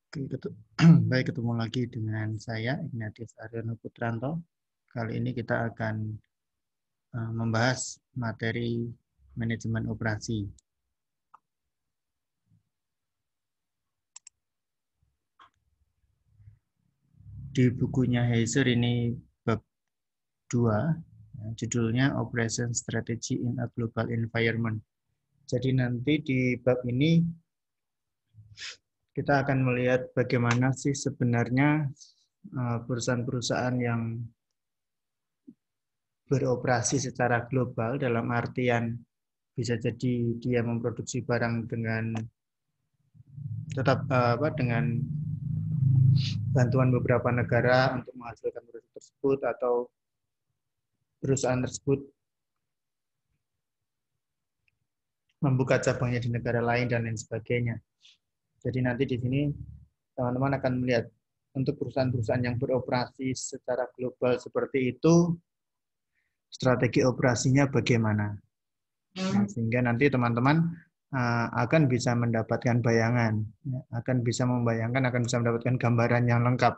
Baik, ketemu lagi dengan saya Ignatius Aryono Putranto. Kali ini kita akan membahas materi manajemen operasi. Di bukunya Heiser ini bab 2, judulnya Operation Strategy in a Global Environment. Jadi nanti di bab ini kita akan melihat bagaimana sih sebenarnya perusahaan-perusahaan yang beroperasi secara global, dalam artian bisa jadi dia memproduksi barang dengan dengan bantuan beberapa negara untuk menghasilkan produk tersebut, atau perusahaan tersebut membuka cabangnya di negara lain dan lain sebagainya. Jadi nanti di sini teman-teman akan melihat untuk perusahaan-perusahaan yang beroperasi secara global seperti itu, strategi operasinya bagaimana. Nah, sehingga nanti teman-teman akan bisa mendapatkan bayangan, akan bisa mendapatkan gambaran yang lengkap.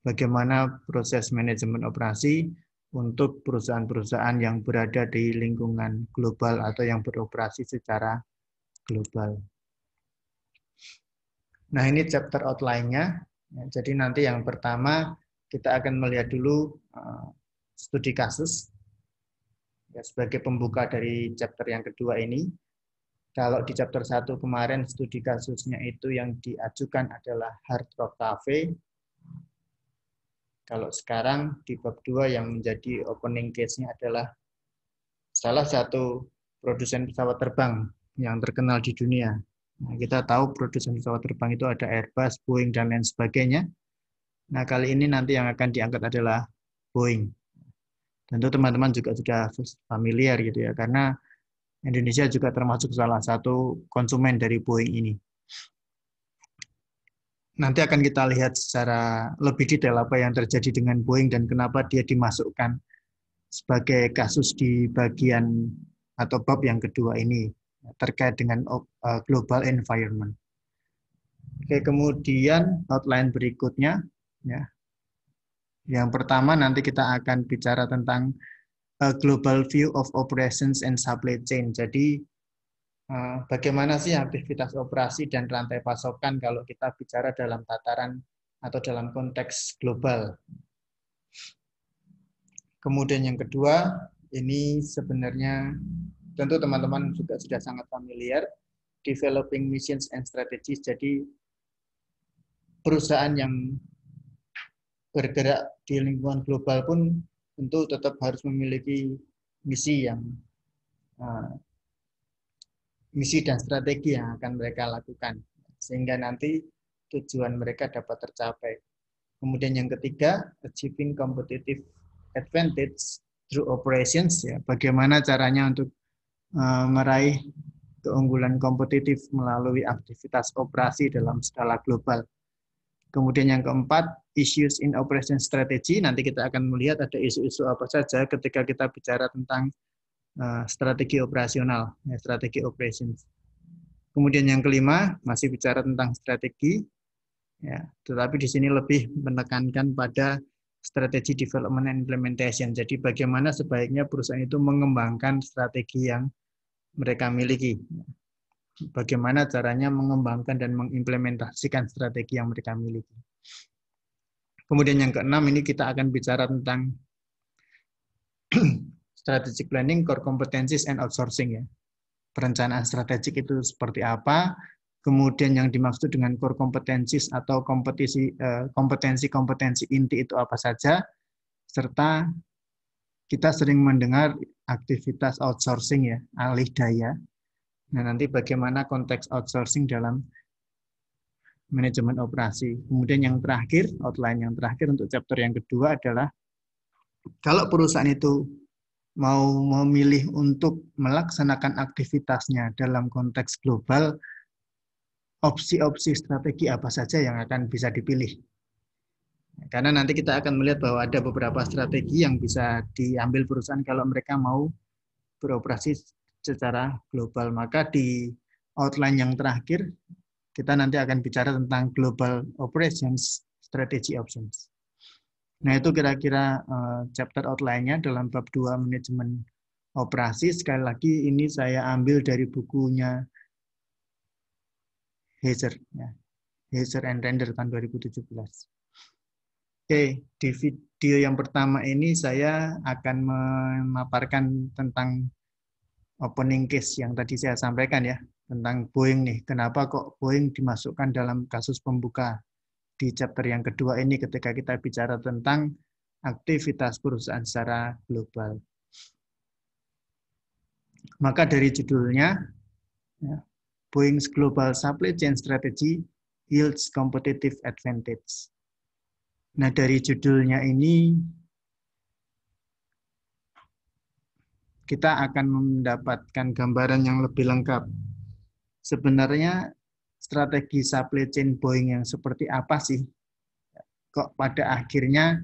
Bagaimana proses manajemen operasi untuk perusahaan-perusahaan yang berada di lingkungan global atau yang beroperasi secara global. Nah, ini chapter outline-nya. Jadi nanti yang pertama kita akan melihat dulu studi kasus sebagai pembuka dari chapter yang kedua ini. Kalau di chapter 1 kemarin studi kasusnya itu yang diajukan adalah Hard Rock Cafe. Kalau sekarang di bab 2 yang menjadi opening case-nya adalah salah satu produsen pesawat terbang yang terkenal di dunia. Nah, kita tahu produsen pesawat terbang itu ada Airbus, Boeing, dan lain sebagainya. Nah, kali ini nanti yang akan diangkat adalah Boeing. Tentu teman-teman juga sudah familiar gitu ya, karena Indonesia juga termasuk salah satu konsumen dari Boeing ini. Nanti akan kita lihat secara lebih detail apa yang terjadi dengan Boeing dan kenapa dia dimasukkan sebagai kasus di bagian atau bab yang kedua ini terkait dengan global environment. Oke, kemudian outline berikutnya ya. Yang pertama nanti kita akan bicara tentang global view of operations and supply chain. Jadi bagaimana sih aktivitas operasi dan rantai pasokan kalau kita bicara dalam tataran atau dalam konteks global. Kemudian yang kedua, ini sebenarnya tentu teman-teman juga sudah sangat familiar, developing missions and strategies. Jadi perusahaan yang bergerak di lingkungan global pun tentu tetap harus memiliki misi dan strategi yang akan mereka lakukan sehingga nanti tujuan mereka dapat tercapai. Kemudian yang ketiga, achieving competitive advantage through operations, ya, bagaimana caranya untuk meraih keunggulan kompetitif melalui aktivitas operasi dalam skala global. Kemudian yang keempat, issues in operation strategy. Nanti kita akan melihat ada isu-isu apa saja ketika kita bicara tentang strategi operasional, ya, strategi operations. Kemudian yang kelima, masih bicara tentang strategi, ya, tetapi di sini lebih menekankan pada strategi development and implementation. Jadi bagaimana sebaiknya perusahaan itu mengembangkan strategi yang mereka miliki. Bagaimana caranya mengembangkan dan mengimplementasikan strategi yang mereka miliki. Kemudian yang keenam ini kita akan bicara tentang strategic planning, core competencies, and outsourcing, ya. Perencanaan strategik itu seperti apa, kemudian yang dimaksud dengan core competencies atau kompetensi-kompetensi inti itu apa saja, serta kita sering mendengar aktivitas outsourcing, ya, alih daya. Nah, nanti bagaimana konteks outsourcing dalam manajemen operasi. Kemudian yang terakhir, outline yang terakhir untuk chapter yang kedua adalah kalau perusahaan itu mau memilih untuk melaksanakan aktivitasnya dalam konteks global, opsi-opsi strategi apa saja yang akan bisa dipilih. Karena nanti kita akan melihat bahwa ada beberapa strategi yang bisa diambil perusahaan kalau mereka mau beroperasi secara global. Maka di outline yang terakhir kita nanti akan bicara tentang Global Operations Strategy Options. Nah, itu kira-kira chapter outline-nya dalam bab 2 manajemen operasi. Sekali lagi, ini saya ambil dari bukunya Heiser, ya. Heiser and Render tahun 2017. Oke, di video yang pertama ini saya akan memaparkan tentang opening case yang tadi saya sampaikan ya, tentang Boeing nih. Kenapa kok Boeing dimasukkan dalam kasus pembuka di chapter yang kedua ini ketika kita bicara tentang aktivitas perusahaan secara global. Maka dari judulnya, ya, Boeing's Global Supply Chain Strategy Yields Competitive Advantage. Nah, dari judulnya ini kita akan mendapatkan gambaran yang lebih lengkap. Sebenarnya strategi supply chain Boeing yang seperti apa sih? Kok pada akhirnya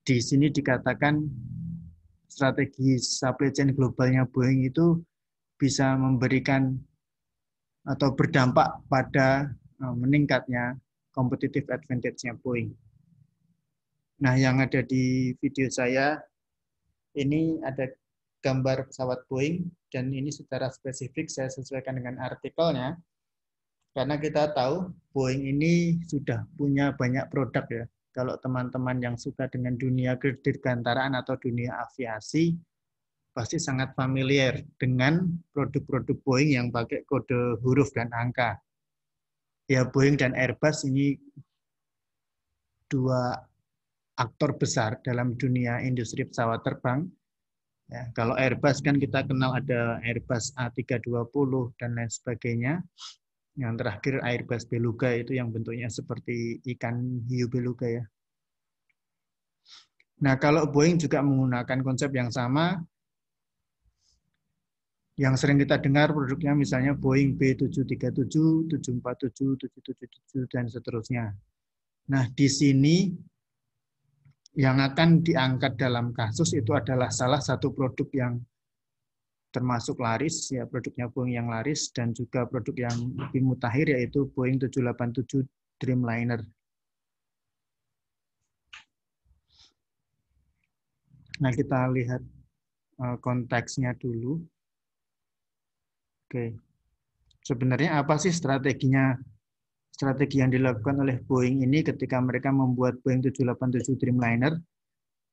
di sini dikatakan strategi supply chain globalnya Boeing itu bisa memberikan atau berdampak pada meningkatnya competitive advantage-nya Boeing. Nah, yang ada di video saya, ini ada gambar pesawat Boeing, dan ini secara spesifik saya sesuaikan dengan artikelnya, karena kita tahu Boeing ini sudah punya banyak produk ya. Kalau teman-teman yang suka dengan dunia dirgantaraan atau dunia aviasi, pasti sangat familiar dengan produk-produk Boeing yang pakai kode huruf dan angka. Ya, Boeing dan Airbus ini dua aktor besar dalam dunia industri pesawat terbang. Ya, kalau Airbus kan kita kenal ada Airbus A320 dan lain sebagainya. Yang terakhir Airbus Beluga itu yang bentuknya seperti ikan hiu beluga ya. Nah, kalau Boeing juga menggunakan konsep yang sama, yang sering kita dengar produknya misalnya Boeing B737, 747, 777, dan seterusnya. Nah, di sini yang akan diangkat dalam kasus itu adalah salah satu produk yang termasuk laris, ya produknya Boeing yang laris, dan juga produk yang lebih mutakhir yaitu Boeing 787 Dreamliner. Nah, kita lihat konteksnya dulu. Oke, sebenarnya apa sih strateginya? Strategi yang dilakukan oleh Boeing ini ketika mereka membuat Boeing 787 Dreamliner,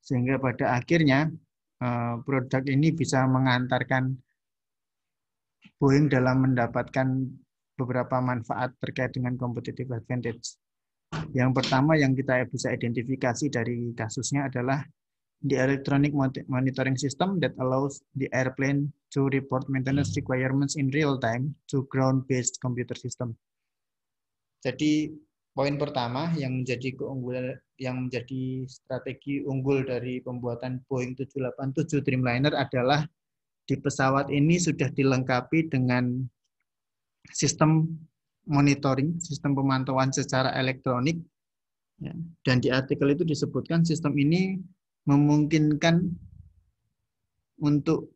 sehingga pada akhirnya produk ini bisa mengantarkan Boeing dalam mendapatkan beberapa manfaat terkait dengan competitive advantage. Yang pertama yang kita bisa identifikasi dari kasusnya adalah the electronic monitoring system that allows the airplane to report maintenance requirements in real time to ground-based computer system. Jadi poin pertama yang menjadi keunggulan, yang menjadi strategi unggul dari pembuatan Boeing 787 Dreamliner adalah di pesawat ini sudah dilengkapi dengan sistem monitoring, sistem pemantauan secara elektronik. Dan di artikel itu disebutkan sistem ini memungkinkan untuk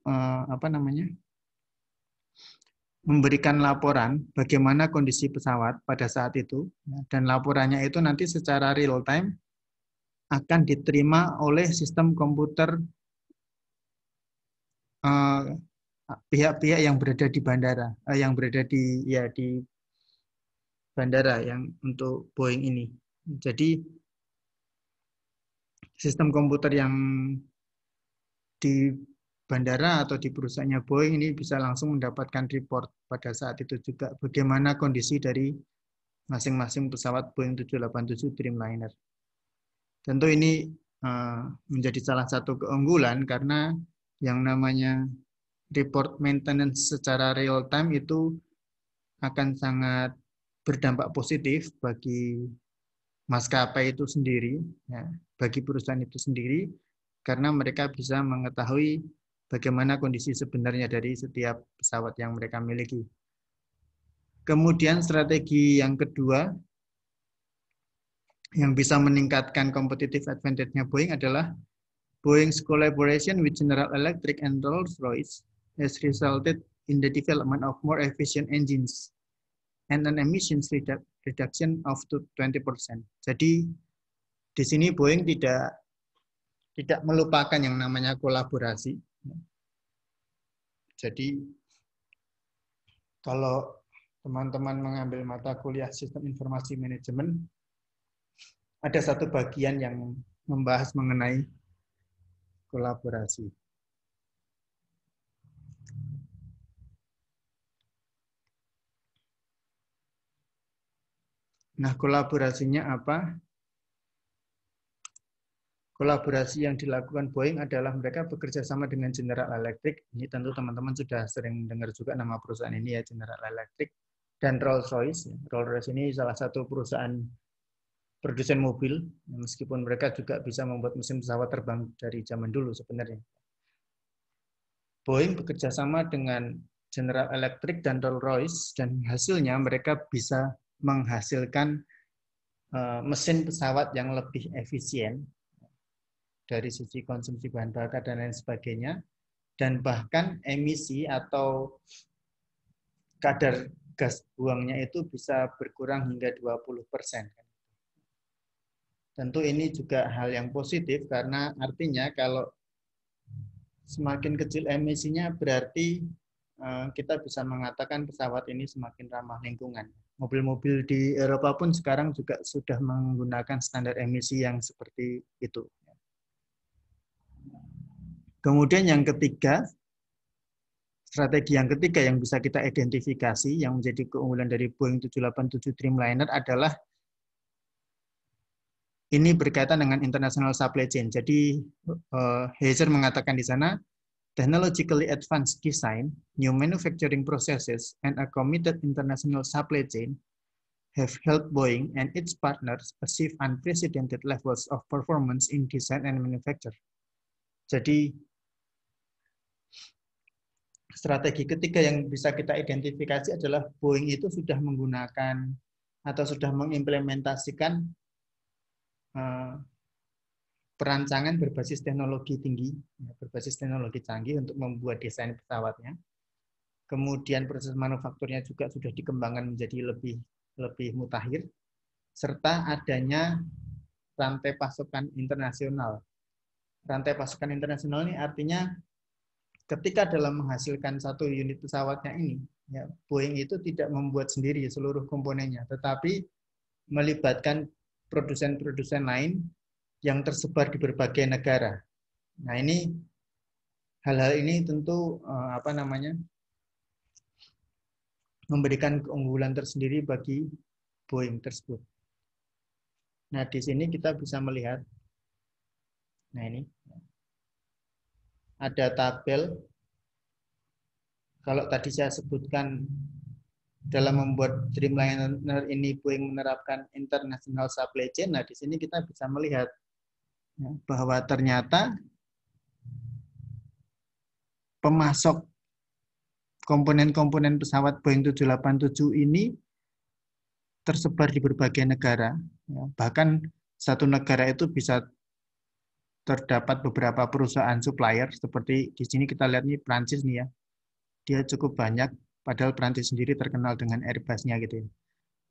memberikan laporan bagaimana kondisi pesawat pada saat itu, dan laporannya itu nanti secara real time akan diterima oleh sistem komputer pihak-pihak yang berada di bandara, yang berada di bandara yang untuk Boeing ini. Jadi sistem komputer yang di bandara atau di perusahaannya Boeing ini bisa langsung mendapatkan report pada saat itu juga bagaimana kondisi dari masing-masing pesawat Boeing 787 Dreamliner. Tentu ini menjadi salah satu keunggulan karena yang namanya report maintenance secara real time itu akan sangat berdampak positif bagi maskapai itu sendiri, ya, bagi perusahaan itu sendiri, karena mereka bisa mengetahui bagaimana kondisi sebenarnya dari setiap pesawat yang mereka miliki. Kemudian strategi yang kedua yang bisa meningkatkan competitive advantage-nya Boeing adalah Boeing's collaboration with General Electric and Rolls-Royce has resulted in the development of more efficient engines. and an emissions reduction of to 20%. Jadi di sini Boeing tidak melupakan yang namanya kolaborasi. Jadi kalau teman-teman mengambil mata kuliah sistem informasi manajemen, ada satu bagian yang membahas mengenai kolaborasi. Nah, kolaborasinya apa? Kolaborasi yang dilakukan Boeing adalah mereka bekerja sama dengan General Electric. Ini tentu teman-teman sudah sering dengar juga nama perusahaan ini ya, General Electric. Dan Rolls-Royce. Rolls-Royce ini salah satu perusahaan produsen mobil, meskipun mereka juga bisa membuat mesin pesawat terbang dari zaman dulu sebenarnya. Boeing bekerja sama dengan General Electric dan Rolls-Royce, dan hasilnya mereka bisa menghasilkan mesin pesawat yang lebih efisien dari sisi konsumsi bahan bakar dan lain sebagainya, dan bahkan emisi atau kadar gas buangnya itu bisa berkurang hingga 20%. Tentu ini juga hal yang positif karena artinya kalau semakin kecil emisinya berarti kita bisa mengatakan pesawat ini semakin ramah lingkungan. Mobil-mobil di Eropa pun sekarang juga sudah menggunakan standar emisi yang seperti itu. Kemudian yang ketiga, strategi yang ketiga yang bisa kita identifikasi yang menjadi keunggulan dari Boeing 787 Dreamliner adalah ini berkaitan dengan international supply chain. Jadi Heizer mengatakan di sana, technologically advanced design, new manufacturing processes, and a committed international supply chain have helped Boeing and its partners achieve unprecedented levels of performance in design and manufacture. Jadi strategi ketiga yang bisa kita identifikasi adalah Boeing itu sudah menggunakan atau sudah mengimplementasikan perancangan berbasis teknologi tinggi, berbasis teknologi canggih untuk membuat desain pesawatnya. Kemudian proses manufakturnya juga sudah dikembangkan menjadi lebih mutakhir, serta adanya rantai pasokan internasional. Rantai pasokan internasional ini artinya ketika dalam menghasilkan satu unit pesawatnya ini, ya, Boeing itu tidak membuat sendiri seluruh komponennya, tetapi melibatkan produsen-produsen lain yang tersebar di berbagai negara. Nah, ini hal-hal ini tentu memberikan keunggulan tersendiri bagi Boeing tersebut. Nah, di sini kita bisa melihat, nah ini ada tabel. Kalau tadi saya sebutkan dalam membuat Dreamliner ini Boeing menerapkan international supply chain. Nah, di sini kita bisa melihat bahwa ternyata pemasok komponen-komponen pesawat Boeing 787 ini tersebar di berbagai negara. Bahkan satu negara itu bisa terdapat beberapa perusahaan supplier, seperti di sini kita lihat nih Prancis nih ya. Dia cukup banyak, padahal Prancis sendiri terkenal dengan Airbus-nya gitu ya.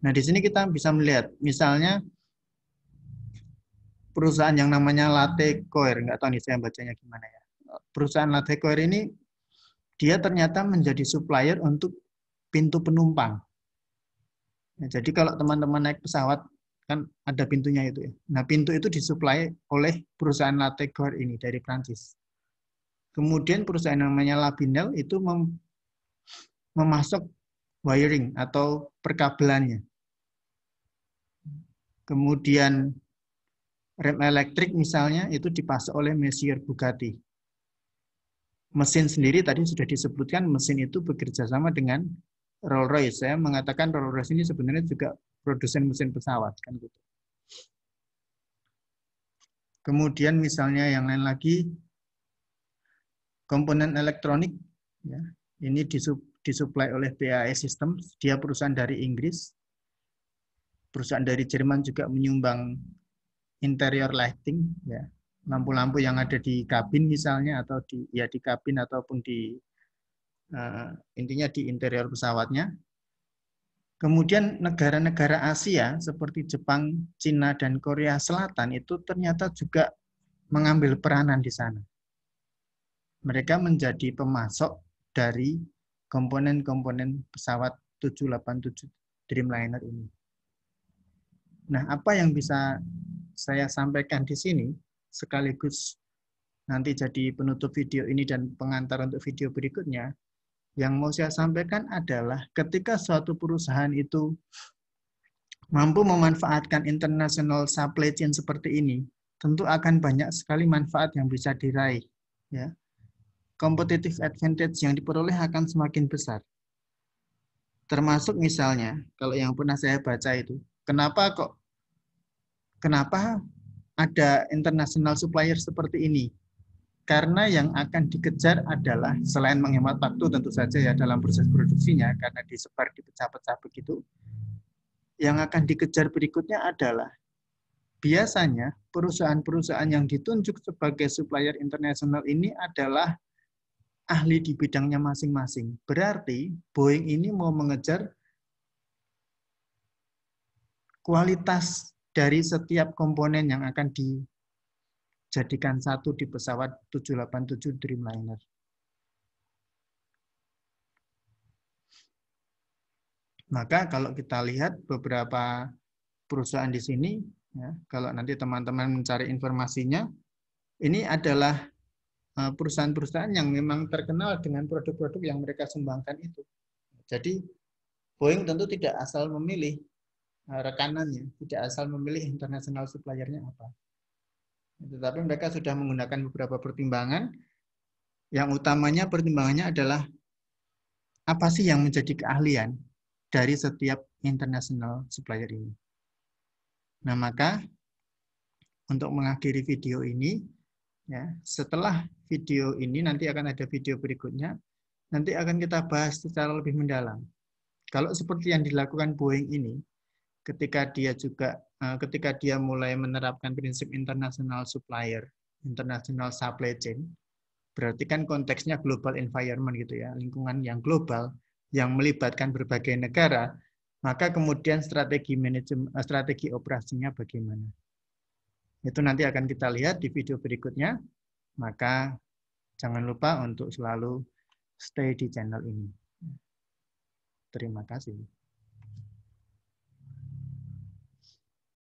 Nah, di sini kita bisa melihat, misalnya perusahaan yang namanya Latte Coir, nggak tahu nih saya bacanya gimana ya. Perusahaan Latte Coir ini, dia ternyata menjadi supplier untuk pintu penumpang. Nah, jadi kalau teman-teman naik pesawat, kan ada pintunya itu ya. Nah, pintu itu disuplai oleh perusahaan Latte Coir ini dari Prancis. Kemudian perusahaan namanya Labinel itu memasok wiring atau perkabelannya. Kemudian rem elektrik misalnya itu dipasok oleh Messier Bugatti. Mesin sendiri tadi sudah disebutkan, mesin itu bekerja sama dengan Rolls-Royce. Saya mengatakan Rolls-Royce ini sebenarnya juga produsen mesin pesawat kan gitu. Kemudian misalnya yang lain lagi, komponen elektronik, ya, ini disuplai oleh BAE Systems, dia perusahaan dari Inggris. Perusahaan dari Jerman juga menyumbang interior lighting, ya, lampu-lampu yang ada di kabin misalnya, atau di kabin ataupun di intinya di interior pesawatnya. Kemudian negara-negara Asia seperti Jepang, Cina, dan Korea Selatan itu ternyata juga mengambil peranan di sana. Mereka menjadi pemasok dari komponen-komponen pesawat 787 Dreamliner ini. Nah, apa yang bisa saya sampaikan di sini, sekaligus nanti jadi penutup video ini dan pengantar untuk video berikutnya, yang mau saya sampaikan adalah ketika suatu perusahaan itu mampu memanfaatkan international supply chain seperti ini, tentu akan banyak sekali manfaat yang bisa diraih. Ya. Competitive advantage yang diperoleh akan semakin besar. Termasuk misalnya, kalau yang pernah saya baca itu, kenapa ada international supplier seperti ini? Karena yang akan dikejar adalah selain menghemat waktu tentu saja ya dalam proses produksinya karena disebar di pecah-pecah begitu. Yang akan dikejar berikutnya adalah biasanya perusahaan-perusahaan yang ditunjuk sebagai supplier internasional ini adalah ahli di bidangnya masing-masing. Berarti Boeing ini mau mengejar kualitas dari setiap komponen yang akan dijadikan satu di pesawat 787 Dreamliner. Maka kalau kita lihat beberapa perusahaan di sini, ya, kalau nanti teman-teman mencari informasinya, ini adalah perusahaan-perusahaan yang memang terkenal dengan produk-produk yang mereka sumbangkan itu. Jadi Boeing tentu tidak asal memilih rekanannya, tidak asal memilih international supplier-nya apa. Tetapi mereka sudah menggunakan beberapa pertimbangan. Yang utamanya pertimbangannya adalah apa sih yang menjadi keahlian dari setiap international supplier ini. Nah, maka untuk mengakhiri video ini, ya, setelah video ini nanti akan ada video berikutnya, nanti akan kita bahas secara lebih mendalam. Kalau seperti yang dilakukan Boeing ini, ketika dia mulai menerapkan prinsip international supplier, international supply chain, berarti kan konteksnya global environment gitu ya, lingkungan yang global yang melibatkan berbagai negara, maka kemudian strategi operasinya bagaimana. Itu nanti akan kita lihat di video berikutnya, maka jangan lupa untuk selalu stay di channel ini. Terima kasih.